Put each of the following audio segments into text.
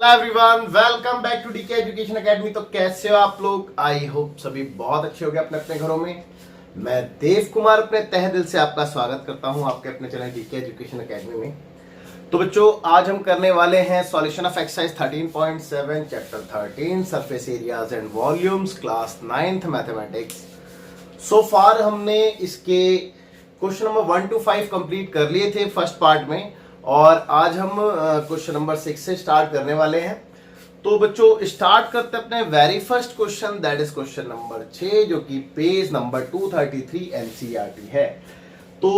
Everyone, welcome back to DK education academy. तो कैसे हो आप लोग? आई होप सभी बहुत अच्छे हो गए अपने अपने घरों में। मैं देव कुमार अपने तहे दिल से आपका स्वागत करता हूं आपके अपने चैनल डीके एजुकेशन एकेडमी में। तो बच्चों, आज हम करने वाले हैं solution of exercise 13.7 chapter 13 surface areas and volumes, class 9th mathematics. So far हमने इसके क्वेश्चन नंबर 1 to 5 कंप्लीट कर लिए थे फर्स्ट पार्ट में, और आज हम क्वेश्चन नंबर 6 से स्टार्ट करने वाले हैं। तो बच्चों, स्टार्ट करते अपने very first question, that is question number 6, जो कि पेज नंबर 233 एनसीईआरटी है। तो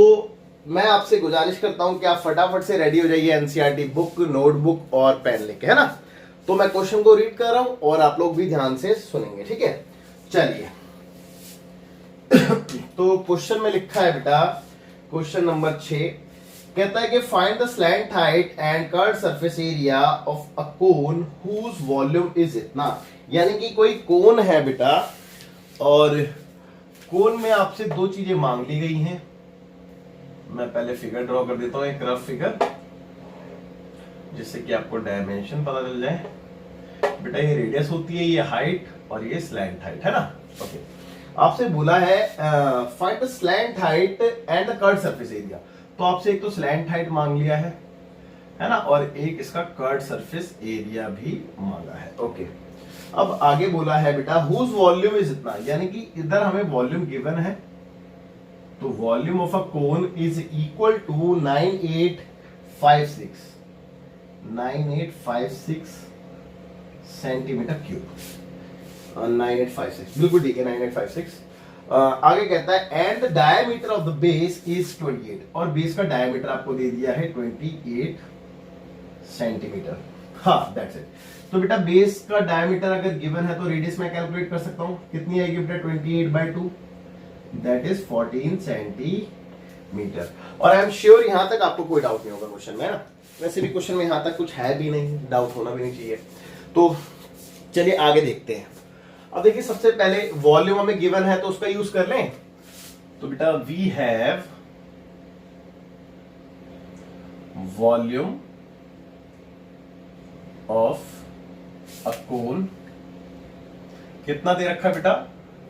मैं आपसे गुजारिश करता हूं कि आप फटाफट से रेडी हो जाइए एनसीईआरटी बुक, नोटबुक और पेन लेके, है ना। तो मैं क्वेश्चन को रीड कर रहा हूं और आप लोग भी ध्यान से सुनेंगे, ठीक है। चलिए तो क्वेश्चन में लिखा है बेटा, क्वेश्चन नंबर 6 कहता है कि find the slant height and curved surface area of a cone whose volume is इतना। यानी कि कोई कोन है बेटा, और कोन में आपसे दो चीजें मांग ली गई हैं। मैं पहले फिगर ड्रॉ कर देता हूं, एक रफ फिगर, जिससे कि आपको डायमेंशन पता चल जाए। बेटा ये रेडियस होती है, ये हाइट, और ये स्लैंट हाइट है ना। ओके, आपसे बोला है find the slant height and the curved surface area. तो आपसे एक तो स्लैंट हाइट मांग लिया है ना, और एक इसका कर्व्ड सरफेस एरिया भी मांगा है। ओके, अब आगे बोला है बेटा हुज वॉल्यूम इज इतना। यानी कि इधर हमें वॉल्यूम गिवन है, तो volume of a cone is equal to 9856 centimetre cube. 9856 बिल्कुल ठीक है, 9856। आगे कहता है and the diameter of the base is 28, और बेस का डायमीटर आपको दे दिया है 28 सेंटीमीटर। हाँ, दैट्स इट। तो बेटा बेस का डायमीटर अगर गिवन है तो रेडियस में कैलकुलेट कर सकता हूं, कितनी आएगी बेटा 28/2, दैट इज 14 सेंटीमीटर। और आई एम श्योर यहां तक आपको कोई डाउट नहीं होगा क्वेश्चन में, ना। वैसे भी क्वेश्चन में यहां तक कुछ है भी नहीं, डाउट होना भी नहीं चाहिए। तो चलिए आगे देखते हैं। अब देखिए, सबसे पहले वॉल्यूम हमें गिवन है तो उसका यूज कर लें। तो बेटा we have volume of a cone, कितना दे रखा है बेटा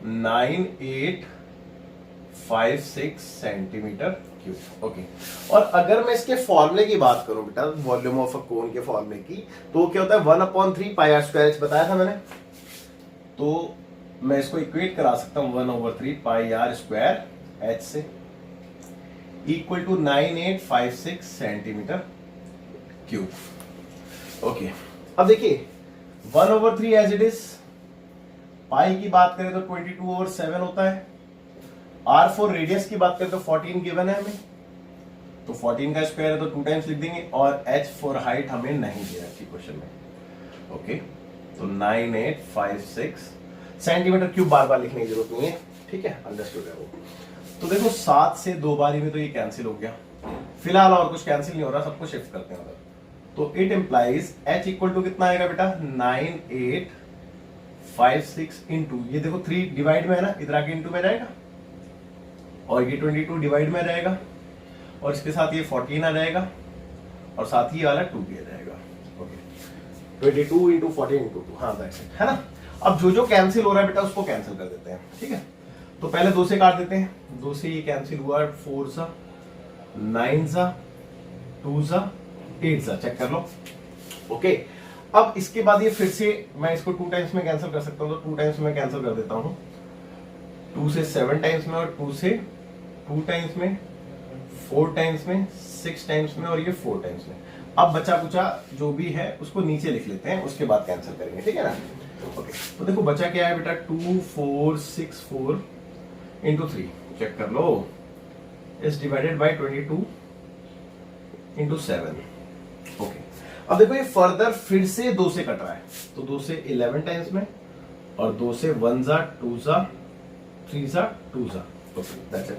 9856 सेंटीमीटर क्यूब। ओके, और अगर मैं इसके फॉर्मूले की बात करूं बेटा, वॉल्यूम ऑफ अ कोन के फॉर्मूले की, तो क्या होता है 1/3 πr², बताया था मैंने। तो मैं इसको इक्वेट करा सकता हूं 1/3 πr² h से, equal to 9856 centimetre cube. Okay, अब देखिए 1/3 एज इट इज, पाई की बात करें तो 22/7 होता है। r फॉर रेडियस की बात करें तो 14 गिवन है हमें, तो 14 का स्क्वायर है तो 2 टाइम्स लिख देंगे, और h फॉर हाइट हमें नहीं दिया रखी क्वेश्चन में। ओके, तो 9856 सेंटीमीटर क्यूब बार बार लिखने की जरूरत नहीं है, ठीक है, अंडरस्टूड है वो। तो देखो 7 से 2 बारी में तो ये कैंसिल हो गया, फिलहाल और कुछ कैंसिल नहीं हो रहा, सबको शिफ्ट करते हैं उधर। तो it implies h equal to कितना आएगा बेटा 9856 इंटू, ये देखो 3 डिवाइड में है ना, इधर आके इंटू में जाएगा, और ये 22 डिवाइड में रहेगा, और इसके साथ ये 14 आ जाएगा, और साथ ही ये वाला 2 भी आ जाएगा। ओके, 22 इंटू 14 इंटू 2, हाँ दैट्स इट, है ना। अब जो जो कैंसिल हो रहा है बेटा उसको कैंसिल कर देते हैं, ठीक है। तो पहले 2 से काट देते हैं, 2 से ये कैंसिल हुआ, 4 सा 9 सा 2 सा 8 सा, चेक कर लो। ओके, अब इसके बाद ये फिर से मैं इसको 2 टाइम्स में कैंसिल कर सकता हूं, तो 2 टाइम्स में कैंसिल कर देता हूं, 2 से 7 टाइम्स में, और 2 से 2 टाइम्स में, 4 टाइम्स में, 6 टाइम्स में, और ये 4 टाइम्स में। अब बचा कुचा जो भी है उसको नीचे लिख लेते हैं, उसके बाद कैंसिल करेंगे, ठीक है ना। ओके, तो देखो बचा क्या है बेटा 2464 इंटू 3, चेक कर लो, is divided by 22 into 7। Okay, अब देखो ये फर्दर फिर से 2 से कट रहा है, तो 2 से 11 टाइम्स में, और 2 से 1 सा 2 सा 3 सा 2 सा। Okay, that's it.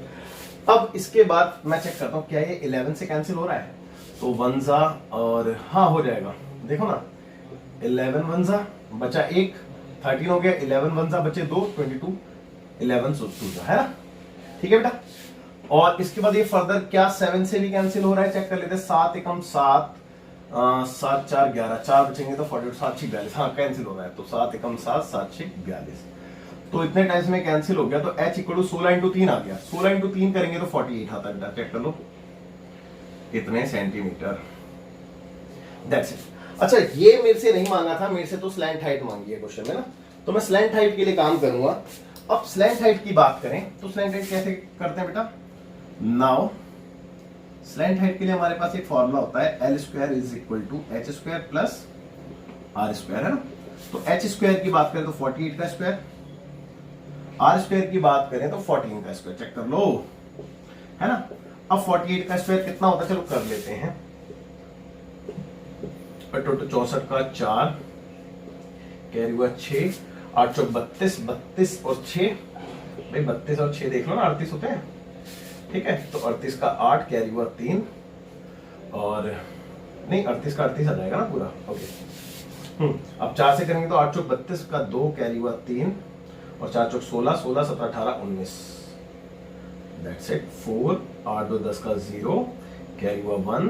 अब इसके बाद मैं चेक करता हूं क्या ये 11 से कैंसिल हो रहा है, तो 1 सा, और हाँ हो जाएगा, देखो ना 11 1 सा बचा 1, 13 हो गया, 11 1 सा बचे 2, 22, 11 2 सा, है ना, ठीक है बेटा। और इसके बाद ये फर्दर क्या 7 से भी कैंसिल हो रहा है, चेक कर लेते हैं। 7 एकम 7, 7 4 11, 4 बचेंगे तो 48, 7 6 42, हाँ कैंसिल हो रहा है, तो 7 एकम 7, 7 6 42, तो इतने टाइम्स में कैंसिल हो गया, तो h इक्वल टू 16 इंटू 3 आ गया, 16 इंटू 3 करेंगे तो 48 आता है, चेक कर लो कितने सेंटीमीटर, दैट्स इट। अच्छा ये मेरे से नहीं मांगा था, मेरे से तो स्लैंट हाइट मांगी है क्वेश्चन में ना, तो मैं स्लैंट हाइट के लिए काम करूंगा। अब स्लैंट हाइट की बात करें तो स्लैंट हाइट कैसे करते हैं बेटा, नाउ स्लैंट हाइट के लिए हमारे पास एक फॉर्मूला होता है L square is equal to H square plus R square, है ना। तो एच स्क्वायर की बात करें तो 48 का स्क्वायर, आर स्क्वायर की बात करें तो 14 का स्क्वायर, चेक कर लो, है ना। अब 48 का स्क्वायर कितना होता है, चलो कर लेते हैं, टोटल 64 का 4 कैरी हुआ 6, 8 चौक 32, 32 और 6, भाई 32 और 6 देख लो ना 38 होते हैं, ठीक है। तो 38 का 8 कैरी हुआ 3, और नहीं 38 का 38 आ जाएगा ना पूरा, ओके। अब 4 से करेंगे तो 8 चौक 32 का 2 कैरी हुआ 3, और 4 चौक 16, 16 17 18 19, दैट्स इट। 4 8 2 10 का 0 कैरी हुआ 1,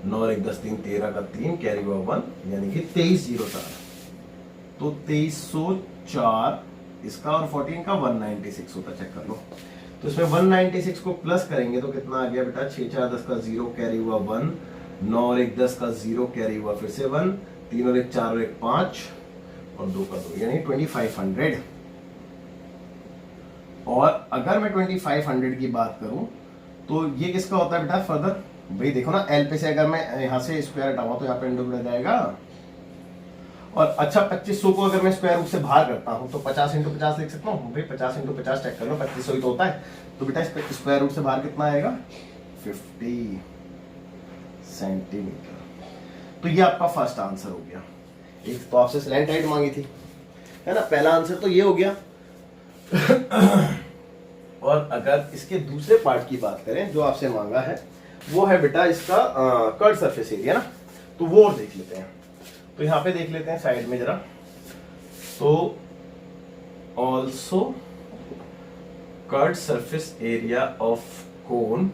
9 और 1 10 3 13 का 3 कैरी हुआ 1, यानी कि 2304, तो 2304 इसका और 14 का 196 होता, चेक कर लो। तो इसमें 196 को प्लस करेंगे तो कितना आ गया बेटा, 6 4 10 का 0 कैरी हुआ 1, 9 और 1 10 का 0 कैरी हुआ फिर से 1, 3 और 1 4 और 1 5 और 2 का 2, यानी 2500। और अगर मैं 2500 की बात करूं तो ये किसका होता है बेटा फर्दर, भाई देखो ना एल पे से अगर मैं यहां से स्क्वायर हटाऊंगा तो यहाँ पे इंटू रह जाएगा, और अच्छा 2500 को अगर मैं स्क्वायर रूट से बाहर करता हूं तो 50 इंटू 50 लिख सकता हूं, भाई 50 इंटू 50 चेक कर लो, 2500 ही तो होता है, तो बेटा स्क्वायर रूट से बाहर कितना आएगा 50 सेंटीमीटर। तो ये आपका फर्स्ट आंसर हो गया। एक तो आपसे स्लैंट हाइट मांगी थी, है ना, पहला आंसर तो ये हो गया। और अगर इसके दूसरे पार्ट की बात करें जो आपसे मांगा है, वो है बेटा इसका कर्व सरफेस एरिया ना, तो वो और देख लेते हैं। तो यहां पे देख लेते हैं साइड में जरा, तो also curve surface area of cone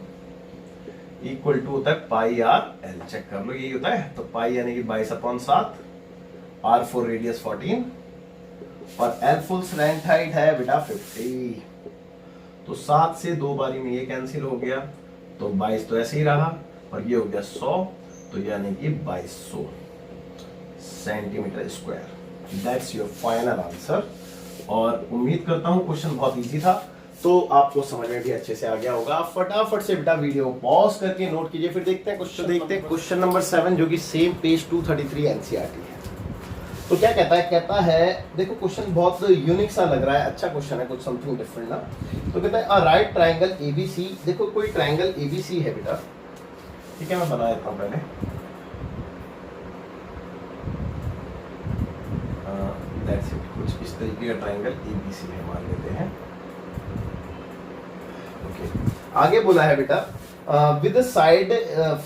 equal to होता है पाई आर एल, चेक कर लो यही होता है। तो पाई यानी कि 22/7, आर फॉर रेडियस 14, और एल फुल स्लैंट हाइट है बेटा 50, तो 7 से 2 बारी में ये कैंसिल हो गया, तो 22 तो ऐसे ही रहा, और ये हो गया 100, तो यानी कि 2200 centimetre square. That's your final answer. और उम्मीद करता हूं क्वेश्चन बहुत इजी था, तो आपको समझ में भी अच्छे से आ गया होगा। आप फटाफट से बेटा वीडियो पॉज करके नोट कीजिए, फिर देखते हैं क्वेश्चन। देखते हैं क्वेश्चन नंबर 7 जो कि सेम पेज 233 एनसीईआरटी है। तो क्या कहता है देखो क्वेश्चन बहुत यूनिक सा लग रहा है, अच्छा क्वेश्चन है, कुछ समथिंग डिफरेंट ना। तो कहता है अ राइट ट्रायंगल एबीसी, देखो कोई ट्रायंगल एबीसी है बेटा, ठीक है, मैं बना देता हूं पहले। दैट्स इट, कुछ इस तरीके का ट्रायंगल एबीसी है, मान लेते हैं। ओके, आगे बोला है बेटा with side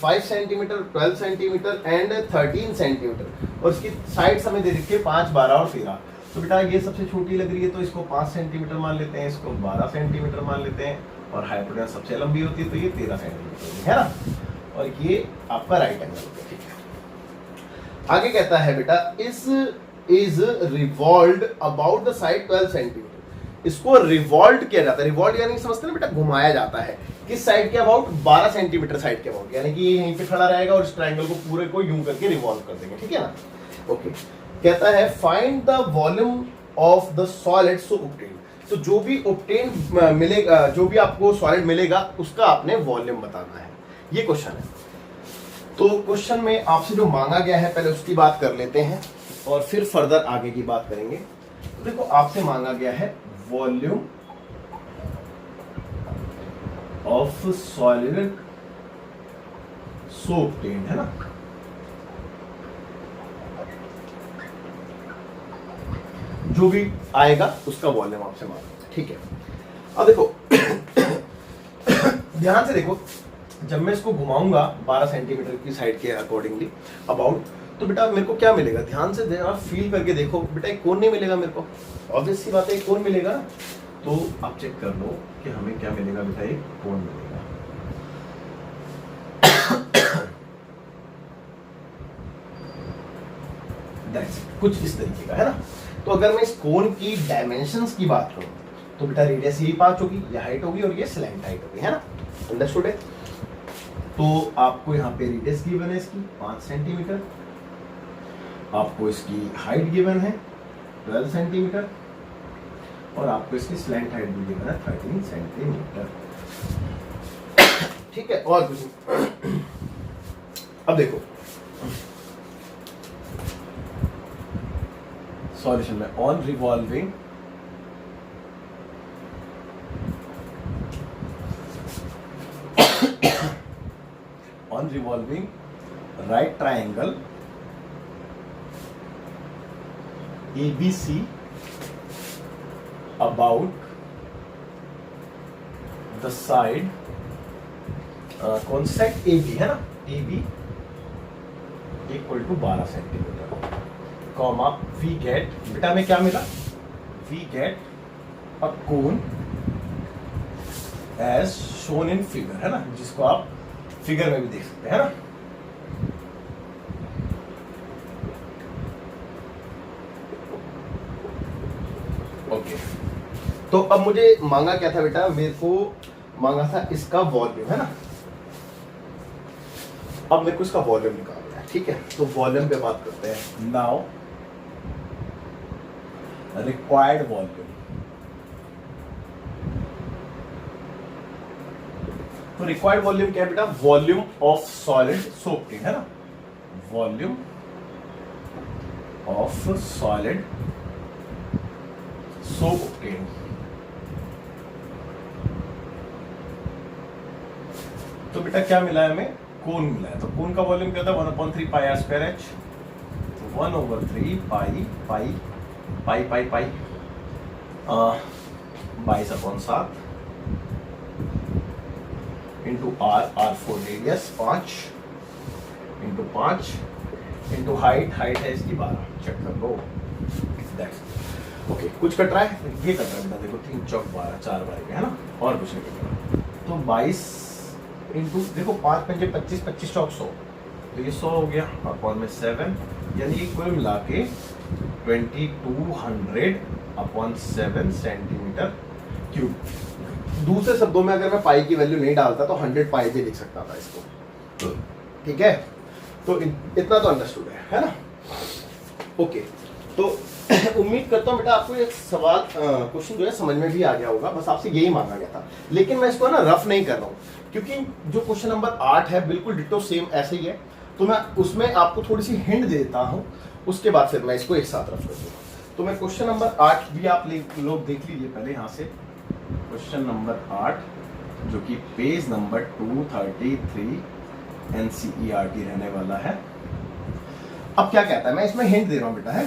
5 centimetre, 12 centimetre and 13 centimetre, और इसकी साइड हमें दे रखी है 5 12 और 13। तो बेटा ये सबसे छोटी लग रही है तो इसको 5 सेंटीमीटर मान लेते हैं, इसको 12 सेंटीमीटर मान लेते हैं, और हाइपोटेनस सबसे लंबी होती है तो ये 13 सेंटीमीटर है ना, और ये आपका राइट एंगल हो गया, ठीक है। आगे कहता है बेटा is revolved about the side 12 centimetre, इसको रिवॉल्व किया जाता है, रिवॉल्व यानी समझते हैं बेटा घुमाया जाता है, किस साइड के अबाउट 12 सेंटीमीटर साइड के अबाउट, यानी कि ये यहीं पे खड़ा रहेगा और इस ट्रायंगल को पूरे को यूं करके रिवॉल्व कर देंगे, ठीक है ना। ओके, कहता है find the volume of the solid so obtain, तो जो भी ऑब्टेन मिलेगा, जो भी आपको सॉलिड मिलेगा उसका आपने वॉल्यूम बताना है, ये क्वेश्चन है। तो क्वेश्चन में आपसे जो मांगा गया है पहले उसकी बात कर लेते हैं और फिर फर्दर आगे की बात करेंगे। तो देखो आपसे मांगा गया है volume of solid so obtained, है ना। जो भी आएगा उसका वॉल्यूम आपसे मांगा, ठीक है। अब देखो ध्यान से देखो, जब मैं इसको घुमाऊंगा 12 सेंटीमीटर की साइड के अकॉर्डिंगली अबाउट, तो बेटा मेरे को क्या मिलेगा, ध्यान से आप फील करके देखो बेटा, एक कोन नहीं मिलेगा मेरे को, ऑब्वियस सी बात है एक कोन मिलेगा। तो आप चेक कर लो कि हमें क्या मिलेगा बेटा, एक कोन मिलेगा। दैट्स कुछ इस तरीके का है ना। तो अगर मैं इस कोन की डायमेंशंस की बात करूं तो बेटा रेडियस यही 5 होगी, ये हाइट होगी और ये स्लैंट हाइट होगी, है ना। अंडरस्टूड है। तो आपको यहाँ पे रेडियस गिवन है इसकी 5 सेंटीमीटर, आपको इसकी हाइट गिवन है 12 सेंटीमीटर और आपको इसकी स्लैंट हाइट भी गिवन है 13 सेंटीमीटर। ठीक है, और कुछ नहीं। अब देखो सॉल्यूशन में on revolving right triangle ABC about the side कौन सेट AB है ना, AB equal to 12 centimetre, comma we get, बेटा में क्या मिला, we get a cone as shown in figure, है ना, जिसको आप फिगर में भी देख सकते हैं, है ना। ओके, तो अब मुझे मांगा क्या था बेटा, मेरे को मांगा था इसका वॉल्यूम, है ना। अब मेरे को इसका वॉल्यूम निकालना है, ठीक है। तो वॉल्यूम पे बात करते हैं नाउ। रिक्वायर्ड वॉल्यूम, तो रिक्वायर्ड वॉल्यूम क्या है बेटा, वॉल्यूम ऑफ सॉलिड सोप्ड इन, है ना, volume of solid soap obtain. तो बेटा क्या मिला है हमें, कोन मिला है। तो कोन का वॉल्यूम क्या था, 1/3 pi R square H, 1/3 pi pi pi pi pi 22/7 into R, R4 radius 5 into 5 into height, height है इसकी 12, चेक कर लो। ओके, कुछ कट रहा है, ये कट रहा है बेटा, देखो 3 चौक 12, 4 बार है ना, और कुछ नहीं कट रहा। तो 22 इंटू देखो 5 पंजे 25, 25 चौक 100, तो ये 100 हो गया, अपॉन में 7, यानी ये कुल मिला के 2200/7 सेंटीमीटर क्यूब। दूसरे शब्दों में अगर मैं पाई की वैल्यू नहीं डालता तो 100 पाई भी लिख सकता था इसको, ठीक है। तो इतना तो अंडरस्टूड है ना। ओके, तो उम्मीद करता हूँ बेटा आपको एक सवाल क्वेश्चन जो है समझ में भी आ गया होगा, बस आपसे यही मांगा गया था। लेकिन मैं इसको ना रफ नहीं कर रहा हूँ, क्योंकि जो क्वेश्चन नंबर 8 है बिल्कुल डिटो सेम ऐसे ही है, तो मैं उसमें आपको थोड़ी सी हिंट दे देता हूँ, उसके बाद फिर मैं इसको एक साथ रफ कर दूंगा। तो मैं क्वेश्चन नंबर 8 भी आप लोग देख लीजिए पहले यहाँ से। क्वेश्चन नंबर 8 जो कि पेज नंबर 233 NCERT रहने वाला है। अब क्या कहता है, मैं इसमें हिंट दे रहा हूं बेटा, है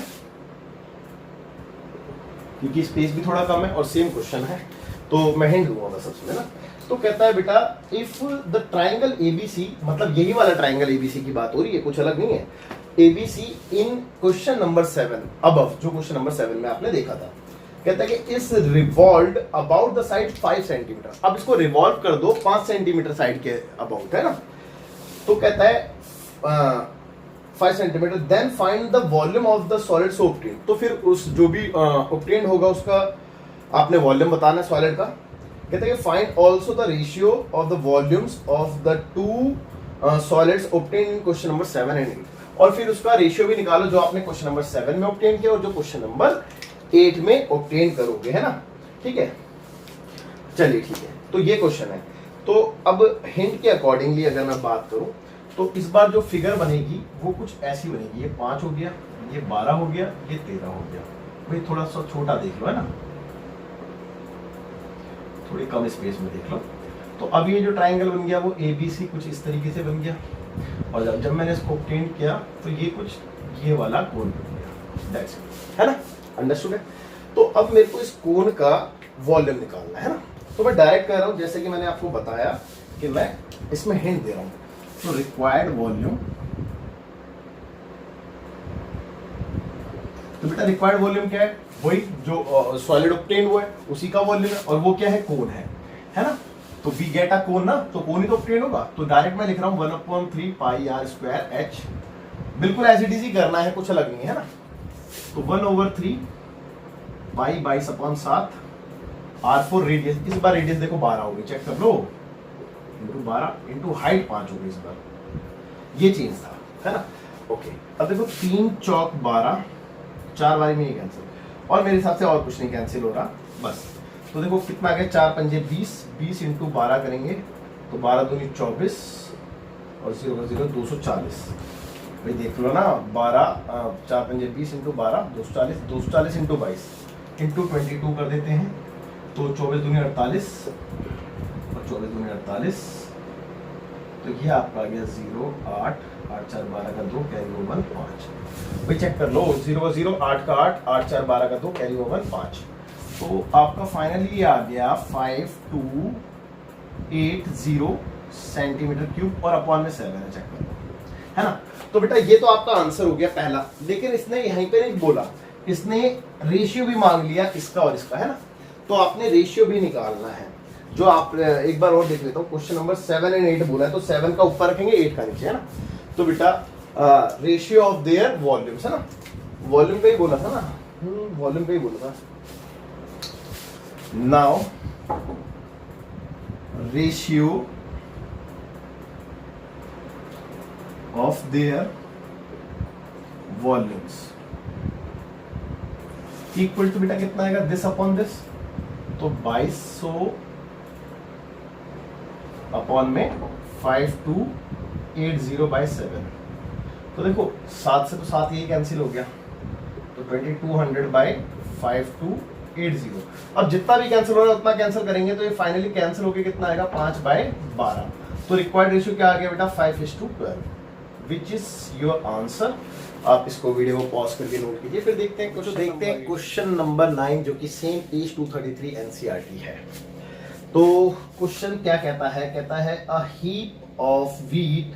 क्योंकि स्पेस भी थोड़ा कम है और सेम क्वेश्चन है, तो मैं हिंट दूंगा बस सबसे, ना। तो कहता है बेटा, इफ द ट्राइंगल ABC, मतलब यही वाला ट्राइंगल ABC की बात हो रही है, कुछ अलग नहीं है, ABC इन क्वेश्चन नंबर 7 अबव, जो क्वेश्चन नंबर 7 में आपने देखा था, कहता है कि इस revolved about the side 5 centimetre. अब इसको रिवॉल्व कर दो 5 सेंटीमीटर साइड के अबाउट, है ना। तो कहता है 5 centimetre, then find the volume of the solid so obtained. तो फिर उस जो भी ऑब्टेन्ड होगा उसका आपने वॉल्यूम बताना है सॉलिड का। कहता है कि find also the ratio of the volumes of the two solids obtained in question number 7 and 8, और फिर उसका रेशियो भी निकालो जो आपने क्वेश्चन नंबर 7 में ऑब्टेन किया और जो क्वेश्चन नंबर 8 में ऑब्टेन करोगे, है ना। ठीक है, चलिए ठीक है, तो ये क्वेश्चन है। तो अब हिंट के अकॉर्डिंगली अगर मैं बात करूं तो इस बार जो फिगर बनेगी वो कुछ ऐसी बनेगी, ये 5 हो गया, ये 12 हो गया, ये 13 हो गया। भाई थोड़ा सा छोटा देख लो, है ना, थोड़ी कम स्पेस में देख लो। तो अब ये जो ट्राइंगल बन गया वो ABC कुछ इस तरीके से बन गया, और जब मैंने इसको ऑब्टेन किया तो ये कुछ ये वाला कोन बन गया, दैट्स इट, है ना, अंडरस्टूड है। तो अब मेरे को इस कोन का वॉल्यूम निकालना है ना, तो मैं डायरेक्ट कर रहा हूं, जैसे कि मैंने आपको बताया कि मैं इसमें हिंट दे रहा हूं। तो रिक्वायर्ड वॉल्यूम, तो बेटा रिक्वायर्ड वॉल्यूम क्या है, वही जो सॉलिड ऑब्टेन हुआ है उसी का वॉल्यूम है, और वो क्या है, कोन है ना। तो वी गेट अ कोन ना, तो कोन ही तो ऑब्टेन होगा। तो डायरेक्ट मैं लिख रहा हूं 1/3 पाई r स्क्वायर h बिल्कुल ऐसे ही करना है, कुछ अलग नहीं है ना। तो 1/3 पाई 22/7 R4 रेडियस, इस बार रेडियस देखो 12 होगी, चेक कर लो, इंटू 12 इंटू हाइट 5 होगी इस बार, ये चेंज था, है ना। ओके, अब देखो 3 चौक 12, 4 बारी में ये कैंसिल, और मेरे हिसाब से और कुछ नहीं कैंसिल हो रहा बस। तो देखो कितना आ गया, 4 पंजे 20, 20 इंटू 12 करेंगे तो 12 दूनी 24 और 0 का 0 240। भाई देख लो ना, 4 पंजे 20 इंटू 12 240, 240 इंटू 22 इंटू 22 कर देते हैं तो 24 दूनी 48 और 24 दूनी 48, तो ये आपका आ गया 0 8 8 4 12 का 2 कैरी ओवर 5। भाई चेक कर लो, 0 का 0 8 का 8 8 4 12 का 2 कैरी ओवर 5। तो आपका फाइनली आ गया 5280 सेंटीमीटर क्यूब और अपॉन में 7 है, चेक कर लो, है ना। तो बेटा ये तो आपका आंसर हो गया पहला, लेकिन इसने यहीं पे नहीं बोला, इसने रेशियो भी मांग लिया इसका और इसका, है ना। तो आपने रेशियो भी निकालना है, जो आप एक बार और देख लेता हूँ, क्वेश्चन नंबर 7 और 8 बोला है, तो 7 का ऊपर रखेंगे 8 का नीचे, है ना। तो बेटा रेशियो ऑफ देयर वॉल्यूम्स, है ना, वॉल्यूम पे ही बोला था ना, वॉल्यूम पे ही बोला था। Now ratio of their volumes equal to बेटा कितना आएगा, दिस अपॉन दिस, तो 2200 अपॉन में 5280/7। तो देखो 7 से तो 7 ये कैंसिल हो गया, तो 2200/5280। अब जितना भी कैंसिल हो रहा है उतना कैंसिल करेंगे तो ये फाइनली कैंसिल होके कितना आएगा, 5/12। तो रिक्वायर्ड रेशियो क्या आ गया बेटा, 5:12, विच इज योर आंसर। आप इसको वीडियो को पॉज करके नोट कीजिए, फिर देखते हैं क्वेश्चन नंबर 9, जो कि सेम पेज 233 एनसीईआरटी है। तो क्वेश्चन क्या कहता है, कहता है a heap of wheat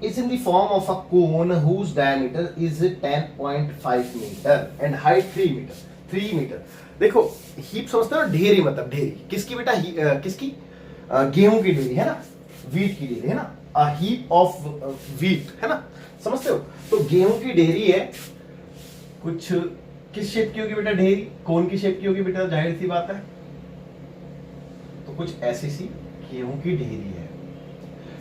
is in the form of a cone whose diameter is 10.5 meter and height 3 meter 3 meter। देखो हीप समझते हो ना, ढेरी, मतलब ढेरी किसकी बेटा, किसकी, गेहूं की ढेरी, है ना, व्हीट की ढेरी, है ना, अ हीप ऑफ व्हीट, है ना, समझते हो। तो गेहूं की ढेरी है, कुछ किस शेप की होगी बेटा ढेरी, कौन की शेप की होगी बेटा, जाहिर सी बात है, तो कुछ ऐसी सी गेहूं की ढेरी है,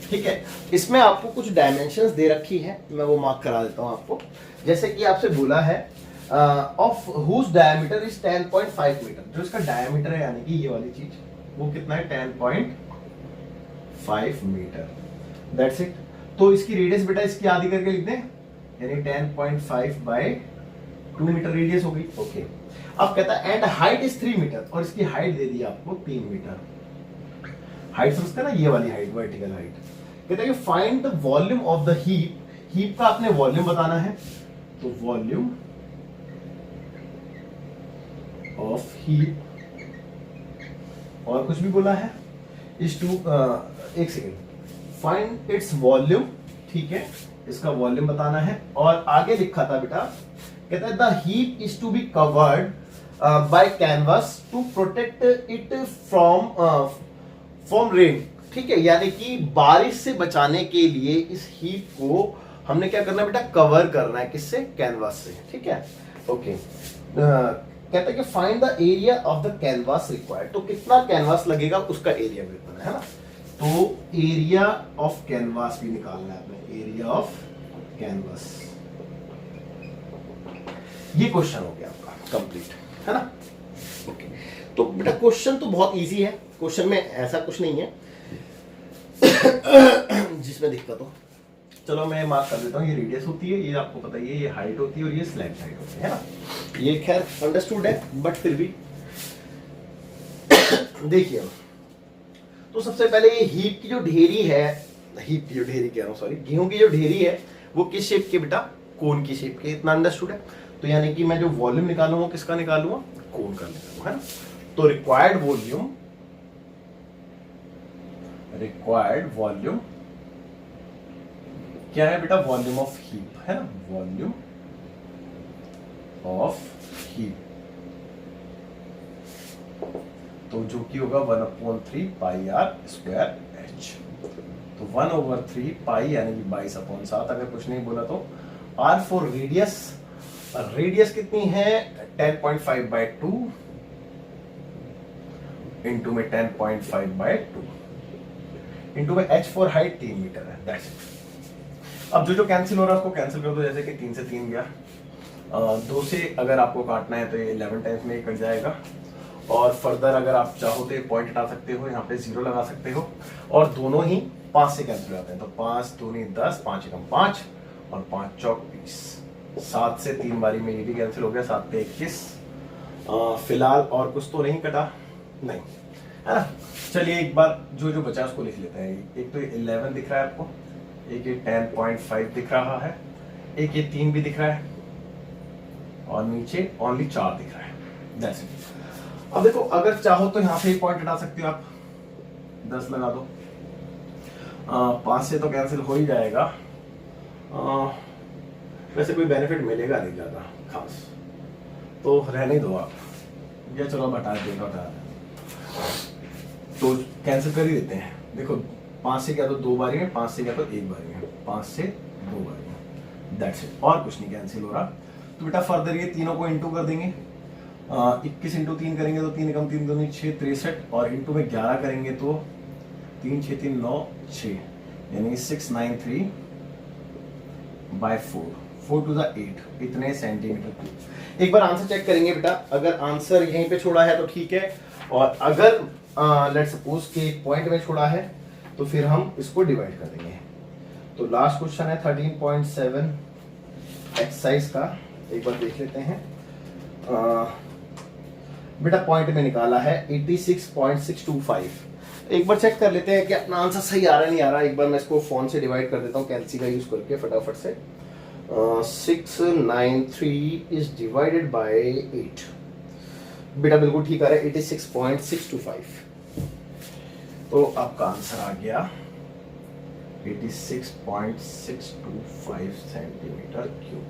ठीक है। इसमें आपको कुछ डायमेंशंस दे रखी है, मैं वो मार्क करा देता हूं आपको। जैसे कि आपसे बोला है of whose diameter is 10.5 metre, जो इसका डायमीटर है यानी कि ये वाली चीज, वो कितना है, 10.5 मीटर, दैट्स इट। तो इसकी रेडियस बेटा इसकी आधी करके लिख दें, यानी 10.5/2 मीटर रेडियस होगी, ओके। अब कहता है एंड हाइट इज 3 मीटर, और इसकी हाइट दे दी आपको 3 मीटर। हाइट समझते हैं ना, ये वाली हाइट, वर्टिकल हाइट। कहता है कि find the volume of the heap, heap का आपने वॉल्यूम बताना है, तो वॉल्यूम ऑफ हीप, और कुछ भी बोला है, इज टू, एक सेकेंड, फाइंड इट्स वॉल्यूम, ठीक है, इसका वॉल्यूम बताना है। और आगे लिखा था बेटा, कहता है the heap is to be covered by canvas to protect it from rain, ठीक है, यानी कि बारिश से बचाने के लिए इस हीप को हमने क्या करना है बेटा, कवर करना है, किससे, कैनवास से, ठीक है, ओके। कहता है कि find the area of the canvas required, तो कितना कैनवास लगेगा उसका एरिया भी बताना है ना। तो एरिया ऑफ कैनवास भी निकालना है आपने, एरिया ऑफ कैनवास। ये क्वेश्चन हो गया आपका कंप्लीट, है ना, ओके। तो बेटा क्वेश्चन तो बहुत इजी है, क्वेश्चन में ऐसा कुछ नहीं है जिसमें दिक्कत हो। चलो मैं मार्क कर देता हूँ, ये रेडियस होती है, ये आपको पता ही है, ये हाइट होती है और ये स्लैंट हाइट होती है ना। ये खैर अंडरस्टूड है, बट फिर भी देखिए, तो सबसे पहले ये हीप की जो ढेरी है, हीप की जो ढेरी कह रहा हूँ, सॉरी, गेहूं की जो ढेरी है वो किस शेप की बेटा, कोन की शेप की, इतना अंडरस्टूड है। तो यानी कि मैं जो वॉल्यूम निकालूंगा किसका निकालूंगा, कोन का निकालूंगा, है ना। तो रिक्वायर्ड वॉल्यूम क्या है बेटा, वॉल्यूम ऑफ हीप, है ना, वॉल्यूम ऑफ हीप, तो जो कि होगा 1/3 पाई आर स्क्वायर एच। तो 1/3 पाई यानी कि 22/7, अगर कुछ नहीं बोला तो आर फॉर रेडियस, रेडियस कितनी है 10.5/2 इंटू में 10.5/2 इंटू में h फॉर हाइट 3 मीटर है, दैट्स इट। अब जो कैंसिल हो रहा है उसको कैंसिल कर दो, जैसे कि 3 से 3 गया, 2 से अगर आपको काटना है तो ये 11 टाइम्स में ही कट जाएगा। और फर्दर अगर आप चाहो तो पॉइंट हटा सकते हो, यहाँ पे 0 लगा सकते हो, और दोनों ही 5 से कैंसिल हो जाते हैं। तो 5 दूनी 10, 5 एकम 5 और 5 चौक 20, 7 से 3 बारी में ये भी कैंसिल हो गया, 7 पे 21। फिलहाल और कुछ तो नहीं कटा, नहीं है ना। चलिए एक बार जो जो बचा उसको लिख लेते हैं। एक तो 11 दिख रहा है आपको, एक ये 10.5 दिख रहा है, एक ये 3 भी दिख रहा है, और नीचे ओनली 4 दिख रहा है, दैट्स इट। अब देखो अगर चाहो तो यहाँ से एक पॉइंट हटा सकते हो आप, 10 लगा दो, 5 से तो कैंसिल हो ही जाएगा। वैसे कोई बेनिफिट मिलेगा नहीं ज्यादा खास, तो रहने दो आप, या चलो बता देगा, तो कैंसिल कर ही देते हैं। देखो 5 से क्या तो 2 बारी में, 5 से क्या तो 1 बारी में, 5 से 2 बारी में, दैट्स इट, और कुछ नहीं कैंसिल हो रहा। तो बेटा फर्दर ये तीनों को इंटू कर देंगे, 21 इंटू 3 करेंगे तो 3 एकम 3 दूनी 6, 63, और इंटू में 11 करेंगे तो 3 6 3 9 6, यानी 693/4, 4 to the 8, इतने सेंटीमीटर क्यूब। एक बार आंसर चेक करेंगे बेटा, अगर आंसर यहीं पे छोड़ा है तो ठीक है, और अगर लेट्स सपोज के पॉइंट में छोड़ा है तो फिर हम इसको डिवाइड कर देंगे। तो लास्ट क्वेश्चन है 13.7 एक्सरसाइज का, एक बार देख लेते हैं। बेटा पॉइंट में निकाला है 86.625। एक बार चेक कर लेते हैं कि अपना आंसर सही आ रहा है नहीं आ रहा। एक बार मैं इसको फोन से डिवाइड कर देता हूँ कैलसी का यूज करके फटाफट से। 693 इज डिवाइडेड बाय 8। बेटा बिल्कुल ठीक आ रहा है, 86.625। तो आपका आंसर आ गया 86.625 centimetre cube.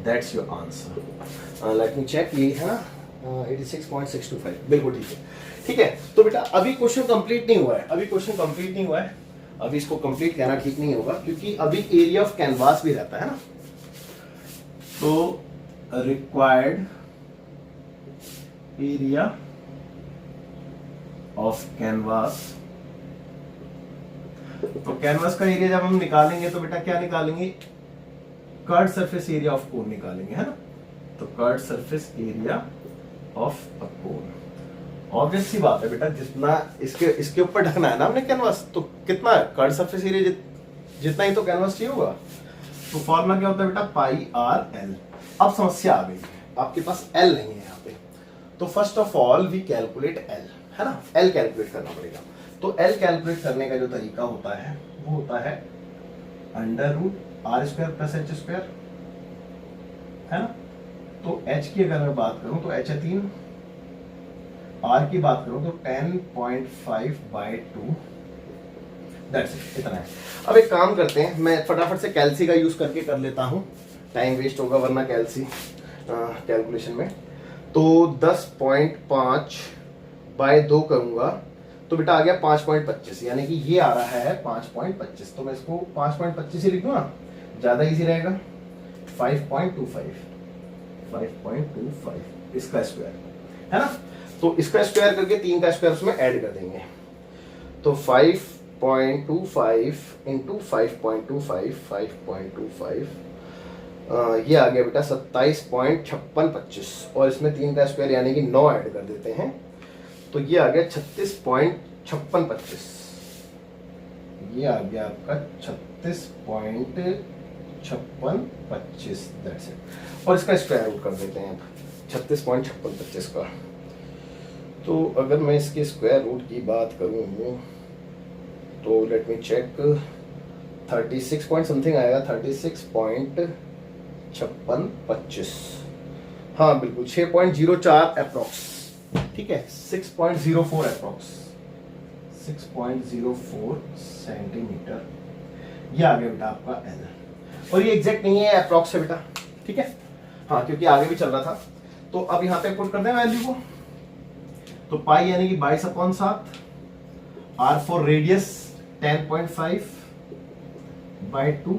That's your answer. Let me check, ये है ना 86.625, बिल्कुल ठीक है। ठीक है, तो बेटा अभी क्वेश्चन कंप्लीट नहीं हुआ है, अभी क्वेश्चन कंप्लीट नहीं हुआ है, अभी इसको कंप्लीट कहना ठीक नहीं होगा क्योंकि अभी एरिया ऑफ कैनवास भी रहता है ना। तो रिक्वायर्ड एरिया ऑफ कैनवास, तो कैनवास का एरिया जब हम निकालेंगे तो बेटा क्या निकालेंगे, curved surface area of cone निकालेंगे, है ना। तो curved surface area of a cone, obvious सी बात है बेटा, जितना इसके ऊपर ढकना है ना हमने कैनवास, तो कितना कर्ड सरफेस एरिया जितना ही तो कैनवास चाहिए होगा। तो फॉर्मूला क्या होता है बेटा, पाई आर एल। अब समस्या आ गई, आपके पास एल नहीं है यहाँ पे, तो first of all we calculate L, है ना। एल कैलकुलेट करना पड़ेगा। तो एल कैलकुलेट करने का जो तरीका होता है वो होता है √r² + h², है ना। तो h की अगर मैं बात करूं तो h है 3, r की बात करूं तो 10.5/2, दैट्स इट, इतना है। अब एक काम करते हैं, मैं फटाफट से कैलसी का यूज करके कर लेता हूं, टाइम वेस्ट होगा वरना कैलसी कैलकुलेशन में। तो 10.5/2 करूंगा तो बेटा आ गया 5.25, यानी कि ये आ रहा है 5.25। तो मैं इसको 5.25 ही लिख दूं ना, ज्यादा इजी रहेगा। 5.25 इसका स्क्वायर, है ना। तो इसका स्क्वायर करके 3 का स्क्वायर उसमें ऐड कर देंगे। तो 5.25 इंटू 5.25 ये आ गया बेटा 27.5625, और इसमें 3 का स्क्वायर यानी कि 9 ऐड कर देते हैं, तो ये आ गया 36.5625। ये आ गया आपका 36.5625, दैट्स इट। और इसका स्क्वायर रूट कर देते हैं अब 36.5625 का। तो अगर मैं इसके स्क्वायर रूट की बात करूँ तो let me check, 36 point something आएगा, 36.5625। हाँ बिल्कुल 6.04 अप्रॉक्स, ठीक है, 6.04 अप्रॉक्स, 6.04 सेंटीमीटर। ये आ गया बेटा आपका एल, और ये एग्जैक्ट नहीं है, अप्रॉक्स है बेटा, ठीक है। हाँ क्योंकि आगे भी चल रहा था। तो अब यहाँ पे पुट कर दें वैल्यू को, तो पाई यानी कि 22/7, आर फॉर रेडियस 10.5/2,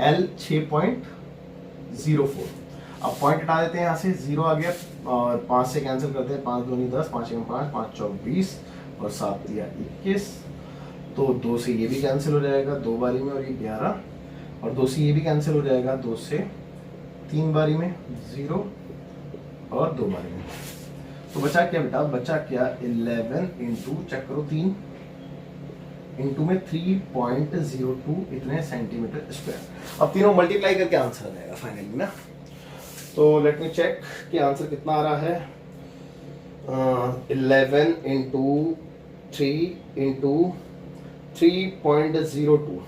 एल 6.5 0.04। अब पॉइंट हटा देते हैं यहाँ से, 0 आ गया और 5 से कैंसिल करते हैं, 5 दूनी 10, 5 1 5, 5 चौक 20 और 7 दिया 21। तो 2 से ये भी कैंसिल हो जाएगा 2 बारी में और ये 11, और 2 से ये भी कैंसिल हो जाएगा 2 से 3 बारी में 0 और 2 बारी में। तो बचा क्या बेटा, बचा क्या 11 इंटू चेक करो 3 इंटू में 3.02 इतने सेंटीमीटर स्क्वायर। अब तीनों मल्टीप्लाई करके आंसर आ जाएगा फाइनली ना। तो लेट मी चेक कि आंसर कितना आ रहा है। 11 इंटू 3 इंटू 3.02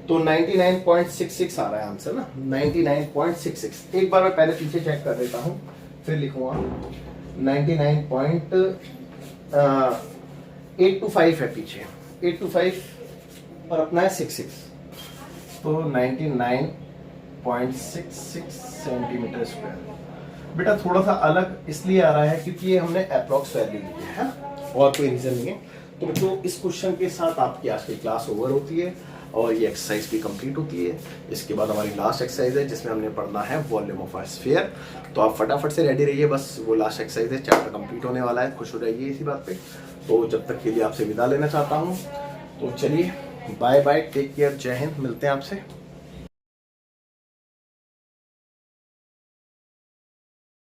तो 99.66 आ रहा है आंसर ना, 99.66। एक बार मैं पहले पीछे चेक कर देता हूँ फिर लिखूंगा। 825 है पीछे, 825 और अपना है 66, तो 99.66 सेंटीमीटर स्क्वायर। बेटा थोड़ा सा अलग इसलिए आ रहा है क्योंकि ये हमने अप्रॉक्स वैल्यू ली है, और कोई रीजन नहीं है। तो बच्चों इस क्वेश्चन के साथ आपकी आज की क्लास ओवर होती है और ये एक्सरसाइज भी कंप्लीट होती है। इसके बाद हमारी लास्ट एक्सरसाइज है जिसमें हमने पढ़ना है वॉल्यूम ऑफ अ स्फीयर। तो आप फटाफट से रेडी रहिए, बस वो लास्ट एक्सरसाइज है, चैप्टर कंप्लीट होने वाला है, खुश हो जाइए इसी बात पे। तो जब तक के लिए आपसे विदा लेना चाहता हूँ, तो चलिए बाय बाय, टेक केयर, जय हिंद, मिलते हैं आपसे।